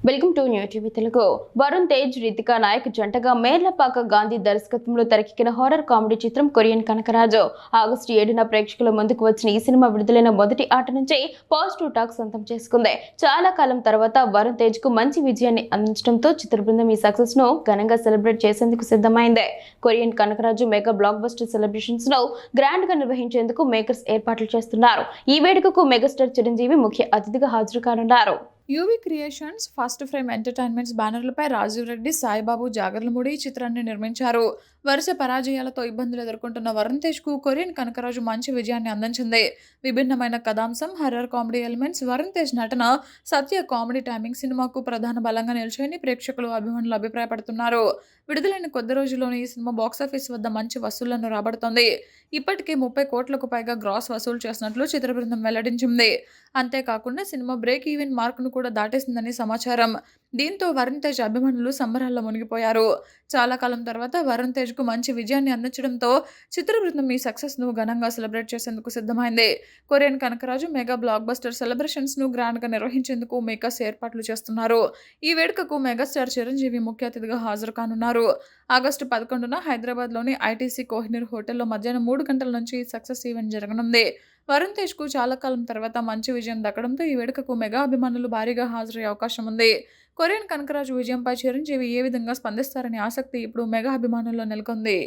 Welcome to new TV Telugu. Varun Tej, Ritika Nayak జంటగా మేర్లపాక గాంధీ దర్శకత్వంలో తెరకెక్కిన హారర్ కామెడీ చిత్రం కొరియన్ కనకరాజు. ఆగస్టు 7న ప్రేక్షకుల ముందుకు వచ్చిన ఈ సినిమా విడుదలైన మొదటి ఆట నుంచే పాజిటివ్ టాక్ సొంతం చేసుకుంది. చాలా కాలం తర్వాత వరుణ్ తేజ్ కు మంచి విజయాన్ని అందించడంతో చిత్ర బృందం ఈ సక్సెస్ ను ఘనంగా సెలబ్రేట్ చేసేందుకు సిద్ధమైంది. Korean Kanakaraju mega blockbuster celebrations ను గ్రాండ్ గా నిర్వహించేందుకు మేకర్స్ ఏర్పాట్లు చేస్తున్నారు. ఈ వేడుకకు మెగాస్టార్ చిరంజీవి ముఖ్య అతిథిగా హాజరు కానున్నారు. UV creations, first frame entertainments బ్యానర్లపై రాజీవ్ రెడ్డి, సాయిబాబు జాగర్లమూడి ఈ చిత్రాన్ని నిర్మించారు. వరుస పరాజయాలతో ఇబ్బందులు ఎదుర్కొంటున్న వరుణ్ తేజ్ కు కొరియన్ కనకరాజు మంచి విజయాన్ని అందించింది. విభిన్నమైన కథాంశం, horror comedy elements, Varun Tej నటన, సత్య కామెడీ టైమింగ్ సినిమాకు ప్రధాన బలంగా నిలిచాయని ప్రేక్షకులు, అభిమానులు అభిప్రాయపడుతున్నారు. విడుదలైన కొద్ది రోజుల్లోనే ఈ సినిమా బాక్సాఫీస్ వద్ద మంచి వసూళ్లను రాబడుతోంది. ఇప్పటికే 30 కోట్లకు పైగా గ్రాస్ వసూలు చేసినట్లు చిత్ర బృందం వెల్లడించింది. అంతేకాకుండా సినిమా బ్రేక్ ఈవెన్ మార్కును కూడా దాటేసిందని సమాచారం. దీంతో వరుణ్ తేజ్ అభిమానులు సంబరాల్లో మునిగిపోయారు. చాలా కాలం తర్వాత వరుణ్ తేజ్ కు మంచి విజయాన్ని అందించడంతో చిత్ర బృందం ఈ సక్సెస్ ను ఘనంగా సెలబ్రేట్ చేసేందుకు సిద్ధమైంది. Korean Kanakaraju mega blockbuster celebrations ను గ్రాండ్ గా నిర్వహించేందుకు మేకర్స్ ఏర్పాట్లు చేస్తున్నారు. ఈ వేడుకకు మెగాస్టార్ చిరంజీవి ముఖ్య అతిథిగా హాజరు కానున్నారు. ఆగస్టు 11న హైదరాబాద్ లోని ఐటీసీ కోహినూర్ హోటల్లో మధ్యాహ్నం 3 గంటల నుంచి ఈ సక్సెస్ ఈవెంట్ జరగనుంది. వరుణ్ తేజ్ కు చాలా కాలం తర్వాత మంచి విజయం దక్కడంతో ఈ వేడుకకు మెగా అభిమానులు భారీగా హాజరయ్యే అవకాశం ఉంది. కొరియన్ కనకరాజు విజయంపై చిరంజీవి ఏ విధంగా స్పందిస్తారనే ఆసక్తి ఇప్పుడు మెగా అభిమానుల్లో నెలకొంది.